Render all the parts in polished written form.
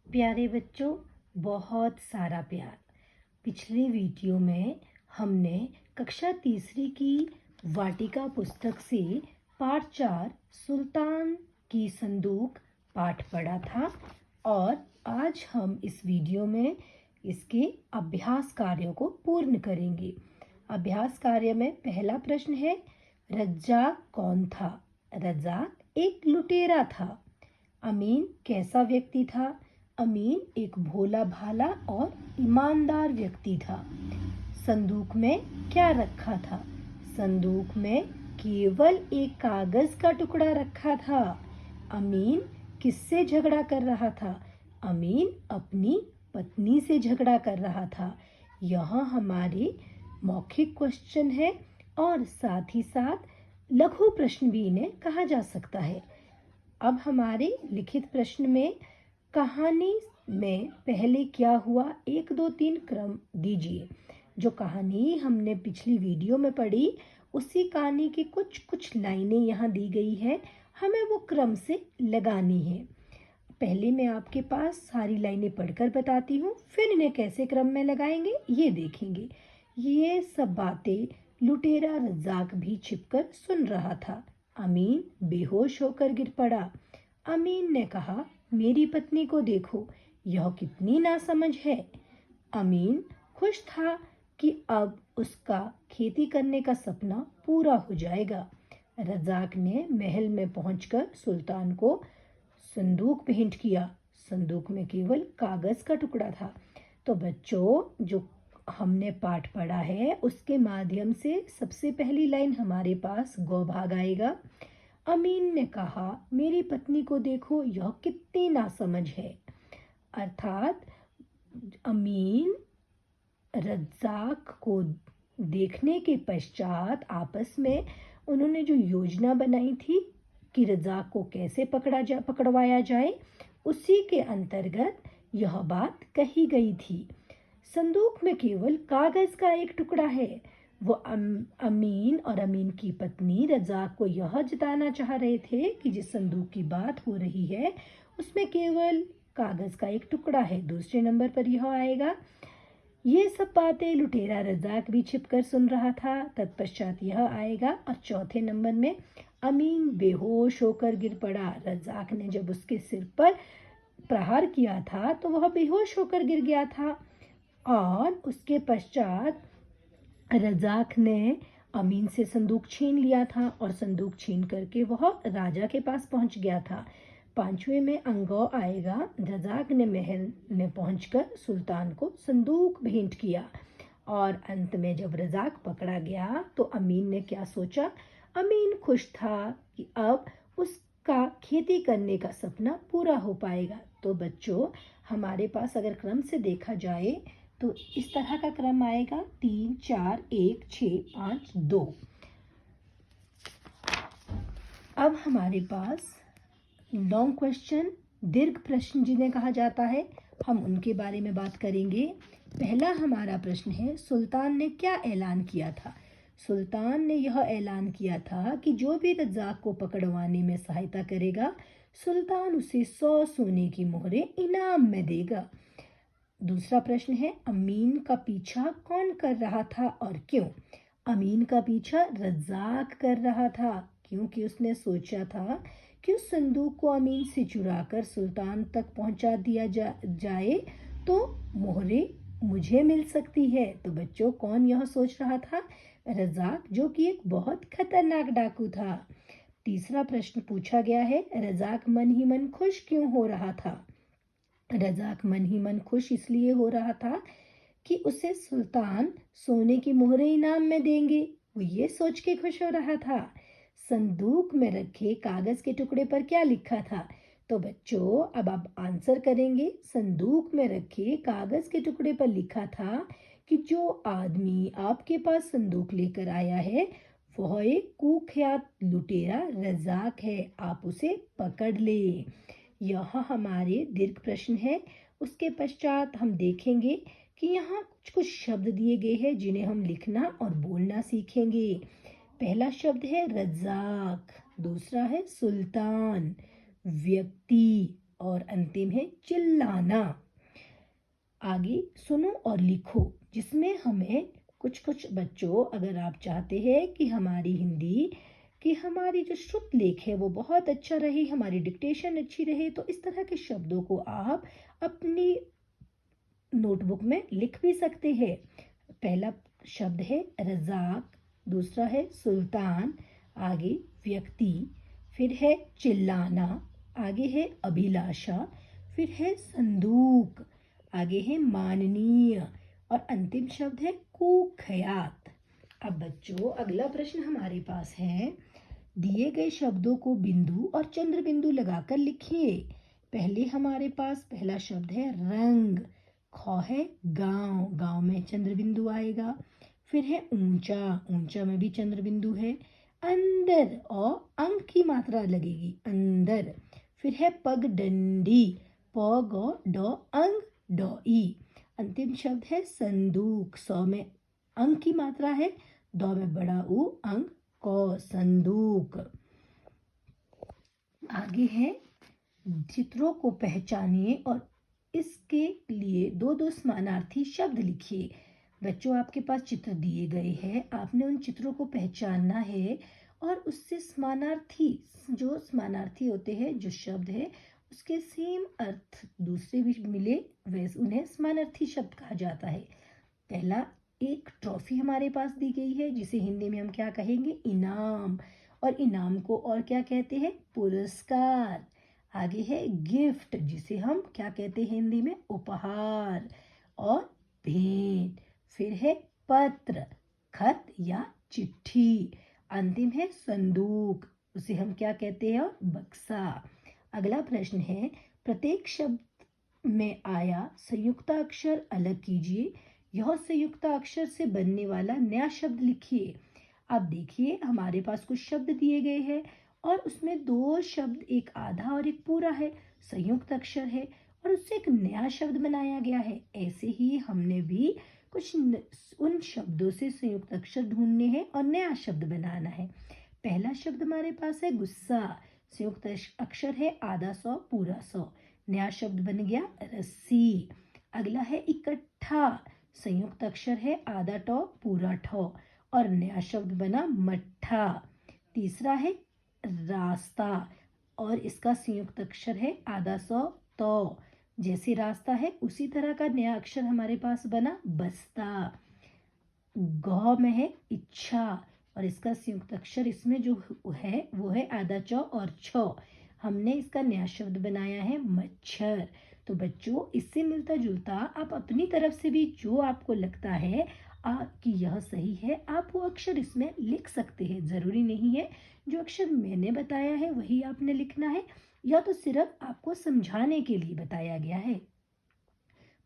प्यारे बच्चों, बहुत सारा प्यार। पिछले वीडियो में हमने कक्षा तीसरी की वाटिका पुस्तक से पाठ 4 सुल्तान की संदूक पाठ पढ़ा था और आज हम इस वीडियो में इसके अभ्यास कार्यों को पूर्ण करेंगे। अभ्यास कार्य में पहला प्रश्न है, रज्जाक कौन था? रज्जाक एक लुटेरा था। अमीन कैसा व्यक्ति था? अमीन एक भोला भाला और ईमानदार व्यक्ति था। संदूक में क्या रखा था? संदूक में केवल एक कागज का टुकड़ा रखा था। अमीन किससे झगड़ा कर रहा था? अमीन अपनी पत्नी से झगड़ा कर रहा था। यह हमारे मौखिक क्वेश्चन है और साथ ही साथ लघु प्रश्न भी इन्हें कहा जा सकता है। अब हमारे लिखित प्रश्न में कहानी में पहले क्या हुआ, 1, 2, 3 क्रम दीजिए। जो कहानी हमने पिछली वीडियो में पढ़ी उसी कहानी की कुछ लाइनें यहाँ दी गई है, हमें वो क्रम से लगानी है। पहले मैं आपके पास सारी लाइनें पढ़कर बताती हूँ, फिर इन्हें कैसे क्रम में लगाएंगे ये देखेंगे। ये सब बातें लुटेरा रज्जाक भी छिपकर सुन रहा था। अमीन बेहोश होकर गिर पड़ा। अमीन ने कहा, मेरी पत्नी को देखो, यह कितनी नासमझ है। अमीन खुश था कि अब उसका खेती करने का सपना पूरा हो जाएगा। रज्जाक ने महल में पहुंचकर सुल्तान को संदूक भेंट किया। संदूक में केवल कागज का टुकड़ा था। तो बच्चों, जो हमने पाठ पढ़ा है उसके माध्यम से सबसे पहली लाइन हमारे पास गौ भाग आएगा। अमीन ने कहा, मेरी पत्नी को देखो, यह कितनी नासमझ है। अर्थात अमीन रज्जाक को देखने के पश्चात आपस में उन्होंने जो योजना बनाई थी कि रज्जाक को कैसे पकड़वाया जाए, उसी के अंतर्गत यह बात कही गई थी। संदूक में केवल कागज का एक टुकड़ा है। वो अमीन और अमीन की पत्नी रज्जाक को यह जताना चाह रहे थे कि जिस संदूक की बात हो रही है उसमें केवल कागज का एक टुकड़ा है। दूसरे नंबर पर यह आएगा, ये सब बातें लुटेरा रज्जाक भी छिपकर सुन रहा था। तत्पश्चात यह आएगा और चौथे नंबर में अमीन बेहोश होकर गिर पड़ा। रज्जाक ने जब उसके सिर पर प्रहार किया था तो वह बेहोश होकर गिर गया था और उसके पश्चात रज्जाक ने अमीन से संदूक छीन लिया था और संदूक छीन करके वह राजा के पास पहुंच गया था। पांचवें में अंगौ आएगा, रज्जाक ने महल में पहुंचकर सुल्तान को संदूक भेंट किया और अंत में जब रज्जाक पकड़ा गया तो अमीन ने क्या सोचा? अमीन खुश था कि अब उसका खेती करने का सपना पूरा हो पाएगा। तो बच्चों, हमारे पास अगर क्रम से देखा जाए तो इस तरह का क्रम आएगा 3, 4, 1, 6, 5, 2। अब हमारे पास लॉन्ग क्वेश्चन, दीर्घ प्रश्न जिन्हें कहा जाता है, हम उनके बारे में बात करेंगे। पहला हमारा प्रश्न है, सुल्तान ने क्या ऐलान किया था? सुल्तान ने यह ऐलान किया था कि जो भी रज्जाक को पकड़वाने में सहायता करेगा, सुल्तान उसे 100 सोने की मोहरें इनाम में देगा। दूसरा प्रश्न है, अमीन का पीछा कौन कर रहा था और क्यों? अमीन का पीछा रज्जाक कर रहा था क्योंकि उसने सोचा था कि उस संदूक को अमीन से चुराकर सुल्तान तक पहुंचा दिया जाए तो मोहरें मुझे मिल सकती है। तो बच्चों, कौन यह सोच रहा था? रज्जाक, जो कि एक बहुत खतरनाक डाकू था। तीसरा प्रश्न पूछा गया है, रज्जाक मन ही मन खुश क्यों हो रहा था? रज्जाक मन ही मन खुश इसलिए हो रहा था कि उसे सुल्तान सोने की मोहरें इनाम में देंगे। वो ये सोच के खुश हो रहा था। संदूक में रखे कागज के टुकड़े पर क्या लिखा था? तो बच्चों, अब आप आंसर करेंगे। संदूक में रखे कागज के टुकड़े पर लिखा था कि जो आदमी आपके पास संदूक लेकर आया है वह एक कुख्यात लुटेरा रज्जाक है, आप उसे पकड़ ले। यह हमारे दीर्घ प्रश्न है। उसके पश्चात हम देखेंगे कि यहाँ कुछ शब्द दिए गए हैं जिन्हें हम लिखना और बोलना सीखेंगे। पहला शब्द है रज्जाक, दूसरा है सुल्तान, व्यक्ति, और अंतिम है चिल्लाना। आगे सुनो और लिखो, जिसमें हमें कुछ बच्चों, अगर आप चाहते हैं कि हमारी हिंदी कि हमारी जो श्रुत लेख है वो बहुत अच्छा रहे, हमारी डिक्टेशन अच्छी रहे, तो इस तरह के शब्दों को आप अपनी नोटबुक में लिख भी सकते हैं। पहला शब्द है रजाक, दूसरा है सुल्तान, आगे व्यक्ति, फिर है चिल्लाना, आगे है अभिलाषा, फिर है संदूक, आगे है माननीय और अंतिम शब्द है कुख्यात। अब बच्चों अगला प्रश्न हमारे पास है, दिए गए शब्दों को बिंदु और चंद्र बिंदु लगाकर लिखिए। पहले हमारे पास पहला शब्द है रंग, ख है गांव, गांव में चंद्र बिंदु आएगा। फिर है ऊंचा, ऊंचा में भी चंद्र बिंदु है। अंदर और अंक की मात्रा लगेगी, अंदर। फिर है पगडंडी, प ग ड अंग ड ई। अंतिम शब्द है संदूक, सौ में अंक की मात्रा है, दो में बड़ा ऊ अंक क, संदूक। आगे है चित्रों को पहचानिए और इसके लिए दो दो समानार्थी शब्द लिखिए। बच्चों आपके पास चित्र दिए गए हैं, आपने उन चित्रों को पहचानना है और उससे समानार्थी, जो समानार्थी होते हैं, जो शब्द है उसके सेम अर्थ दूसरे भी मिले, वैसे उन्हें समानार्थी शब्द कहा जाता है। पहला, एक ट्रॉफी हमारे पास दी गई है जिसे हिंदी में हम क्या कहेंगे, इनाम, और इनाम को और क्या कहते हैं, पुरस्कार। आगे है गिफ्ट, जिसे हम क्या कहते हैं हिंदी में, उपहार और भेंट। फिर है पत्र, खत या चिट्ठी। अंतिम है संदूक, उसे हम क्या कहते हैं, बक्सा। अगला प्रश्न है, प्रत्येक शब्द में आया संयुक्ताक्षर अलग कीजिए, यह संयुक्ताक्षर से बनने वाला नया शब्द लिखिए। अब देखिए हमारे पास कुछ शब्द दिए गए हैं और उसमें दो शब्द, एक आधा और एक पूरा है, संयुक्त अक्षर है और उससे एक नया शब्द बनाया गया है। ऐसे ही हमने भी कुछ उन शब्दों से संयुक्त अक्षर ढूंढने हैं और नया शब्द बनाना है। पहला शब्द हमारे पास है गुस्सा, संयुक्त अक्षर है आधा सौ पूरा सौ, नया शब्द बन गया रस्सी। अगला है इकट्ठा, संयुक्त अक्षर है आधा टॉ पूरा ठौ और नया शब्द बना मट्ठा। तीसरा है रास्ता और इसका संयुक्त अक्षर है आधा सौ तो, जैसे रास्ता है उसी तरह का नया अक्षर हमारे पास बना बस्ता। ग में है इच्छा और इसका संयुक्त अक्षर इसमें जो है वो है आधा चौ और छ, हमने इसका नया शब्द बनाया है मच्छर। तो बच्चों इससे मिलता जुलता आप अपनी तरफ से भी जो आपको लगता है कि यह सही है, आप वो अक्षर इसमें लिख सकते हैं। जरूरी नहीं है जो अक्षर मैंने बताया है वही आपने लिखना है, या तो सिर्फ आपको समझाने के लिए बताया गया है।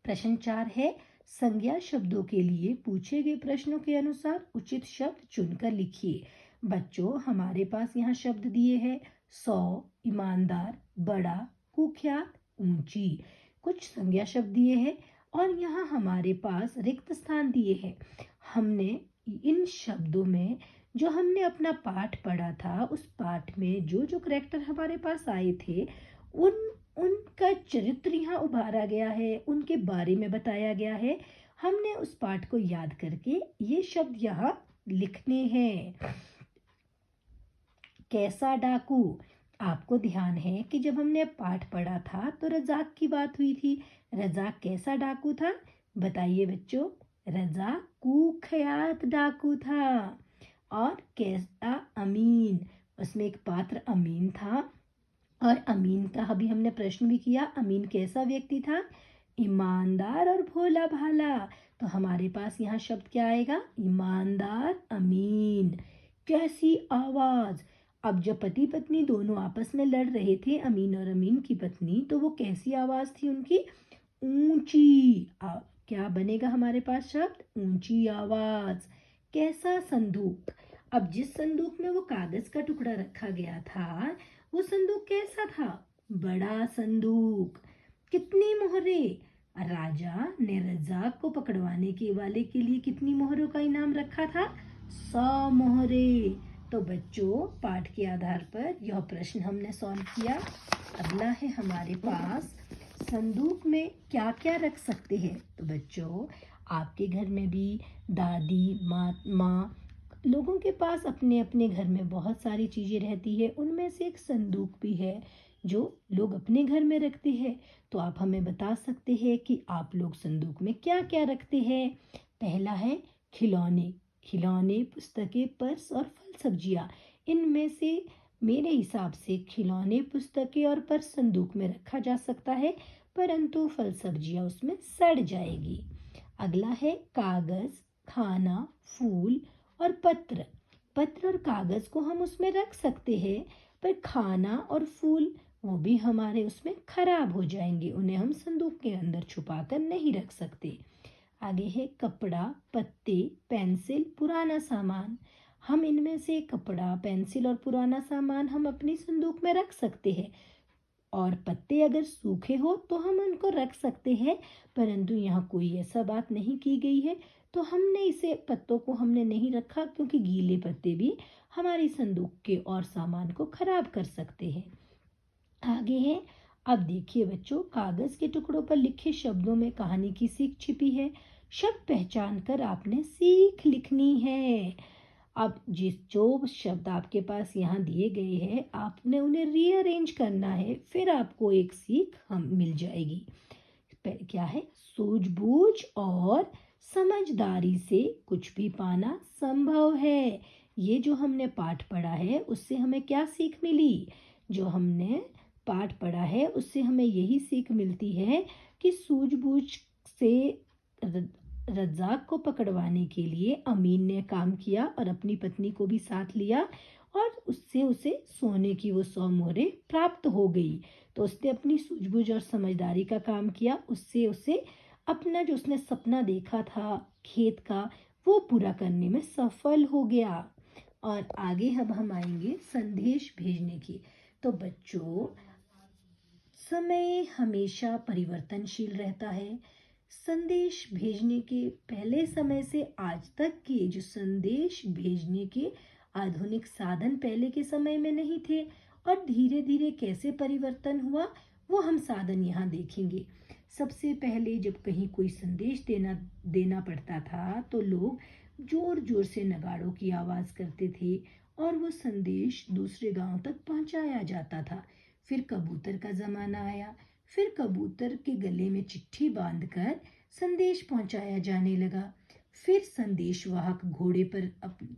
प्रश्न 4 है, संज्ञा शब्दों के लिए पूछे गए प्रश्नों के अनुसार उचित शब्द चुनकर लिखिए। बच्चों हमारे पास यहाँ शब्द दिए हैं, सौ, ईमानदार, बड़ा, कुख्यात, ऊंची। कुछ संज्ञा शब्द दिए हैं और यहाँ हमारे पास रिक्त स्थान दिए हैं। हमने इन शब्दों में जो हमने अपना पाठ पढ़ा था, उस पाठ में जो जो करैक्टर हमारे पास आए थे उनका चरित्र यहाँ उभारा गया है, उनके बारे में बताया गया है। हमने उस पाठ को याद करके ये शब्द यहाँ लिखने हैं। कैसा डाकू, आपको ध्यान है कि जब हमने पाठ पढ़ा था तो रजाक की बात हुई थी। रजाक कैसा डाकू था, बताइए बच्चों। रजाक कुख्यात डाकू था। और कैसा अमीन, उसमें एक पात्र अमीन था और अमीन का अभी हमने प्रश्न भी किया, अमीन कैसा व्यक्ति था, ईमानदार और भोला भाला। तो हमारे पास यहाँ शब्द क्या आएगा, ईमानदार अमीन। कैसी आवाज, अब जब पति पत्नी दोनों आपस में लड़ रहे थे, अमीन और अमीन की पत्नी, तो वो कैसी आवाज थी उनकी, ऊंची। क्या बनेगा हमारे पास शब्द, ऊंची आवाज। कैसा संदूक, अब जिस संदूक में वो कागज का टुकड़ा रखा गया था वो संदूक कैसा था, बड़ा संदूक। कितनी मोहरे, राजा ने रजाक को पकड़वाने के वाले के लिए कितनी मोहरों का इनाम रखा था, 100 मोहरे। तो बच्चों, पाठ के आधार पर यह प्रश्न हमने सॉल्व किया। अगला है हमारे पास, संदूक में क्या क्या रख सकते हैं। तो बच्चों, आपके घर में भी दादी माँ लोगों के पास अपने अपने घर में बहुत सारी चीज़ें रहती है। उनमें से एक संदूक भी है जो लोग अपने घर में रखते हैं। तो आप हमें बता सकते हैं कि आप लोग संदूक में क्या क्या रखते हैं। पहला है खिलौने। खिलौने, पुस्तकें, पर्स और फल सब्जियाँ। इनमें से मेरे हिसाब से खिलौने, पुस्तकें और पर्स संदूक में रखा जा सकता है, परंतु फल सब्जियाँ उसमें सड़ जाएगी। अगला है कागज़, खाना, फूल और पत्र। पत्र और कागज़ को हम उसमें रख सकते हैं, पर खाना और फूल वो भी हमारे उसमें खराब हो जाएंगे, उन्हें हम संदूक के अंदर छुपा कर नहीं रख सकते। आगे है कपड़ा, पत्ते, पेंसिल, पुराना सामान। हम इनमें से कपड़ा, पेंसिल और पुराना सामान हम अपनी संदूक में रख सकते हैं, और पत्ते अगर सूखे हो तो हम उनको रख सकते हैं, परंतु यहाँ कोई ऐसा बात नहीं की गई है, तो हमने इसे पत्तों को हमने नहीं रखा, क्योंकि गीले पत्ते भी हमारी संदूक के और सामान को खराब कर सकते हैं। आगे है, अब देखिए बच्चों, कागज के टुकड़ों पर लिखे शब्दों में कहानी की सीख छिपी है। शब्द पहचान कर आपने सीख लिखनी है। अब जो शब्द आपके पास यहाँ दिए गए हैं, आपने उन्हें रीअरेंज करना है, फिर आपको एक सीख हम मिल जाएगी। क्या है? सूझबूझ और समझदारी से कुछ भी पाना संभव है। ये जो हमने पाठ पढ़ा है, उससे हमें क्या सीख मिली? जो हमने पाठ पढ़ा है उससे हमें यही सीख मिलती है कि सूझबूझ से रज्जाक को पकड़वाने के लिए अमीन ने काम किया और अपनी पत्नी को भी साथ लिया, और उससे उसे सोने की वो 100 मोहरें प्राप्त हो गई। तो उसने अपनी सूझबूझ और समझदारी का काम किया, उससे उसे अपना जो उसने सपना देखा था खेत का, वो पूरा करने में सफल हो गया। और आगे अब हम आएंगे संदेश भेजने की। तो बच्चों, समय हमेशा परिवर्तनशील रहता है। संदेश भेजने के पहले समय से आज तक के जो संदेश भेजने के आधुनिक साधन पहले के समय में नहीं थे, और धीरे धीरे कैसे परिवर्तन हुआ वो हम साधन यहाँ देखेंगे। सबसे पहले जब कहीं कोई संदेश देना पड़ता था, तो लोग जोर जोर से नगाड़ों की आवाज़ करते थे और वो संदेश दूसरे गांव तक पहुंचाया जाता था। फिर कबूतर का ज़माना आया। फिर कबूतर के गले में चिट्ठी बांधकर संदेश पहुंचाया जाने लगा। फिर संदेशवाहक घोड़े पर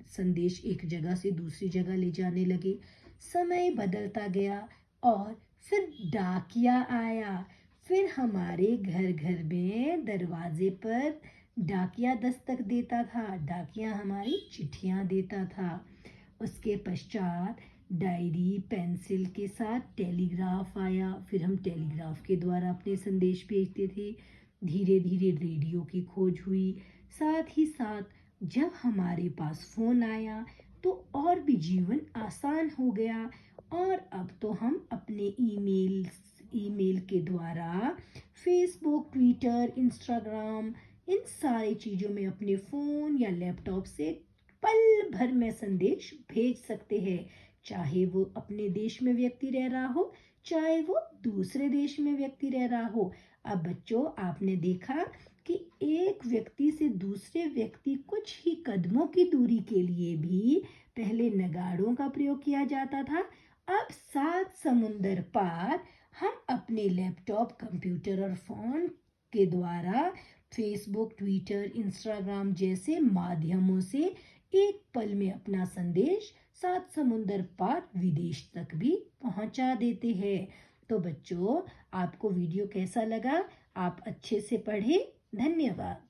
संदेश एक जगह से दूसरी जगह ले जाने लगे। समय बदलता गया और फिर डाकिया आया। फिर हमारे घर घर में दरवाजे पर डाकिया दस्तक देता था, डाकिया हमारी चिट्ठियाँ देता था। उसके पश्चात डायरी पेंसिल के साथ टेलीग्राफ आया। फिर हम टेलीग्राफ के द्वारा अपने संदेश भेजते थे। धीरे धीरे रेडियो की खोज हुई। साथ ही साथ जब हमारे पास फ़ोन आया तो और भी जीवन आसान हो गया, और अब तो हम अपने ईमेल के द्वारा फेसबुक, ट्विटर, इंस्टाग्राम, इन सारी चीज़ों में अपने फ़ोन या लैपटॉप से पल भर में संदेश भेज सकते हैं। चाहे वो अपने देश में व्यक्ति रह रहा हो, चाहे वो दूसरे देश में व्यक्ति रह रहा हो। अब बच्चों, आपने देखा कि एक व्यक्ति से दूसरे व्यक्ति कुछ ही कदमों की दूरी के लिए भी पहले नगाड़ों का प्रयोग किया जाता था। अब 7 समुंदर पार हम अपने लैपटॉप, कंप्यूटर और फोन के द्वारा फेसबुक, ट्विटर, इंस्टाग्राम जैसे माध्यमों से एक पल में अपना संदेश 7 समुंदर पार विदेश तक भी पहुंचा देते हैं। तो बच्चों, आपको वीडियो कैसा लगा? आप अच्छे से पढ़ें। धन्यवाद।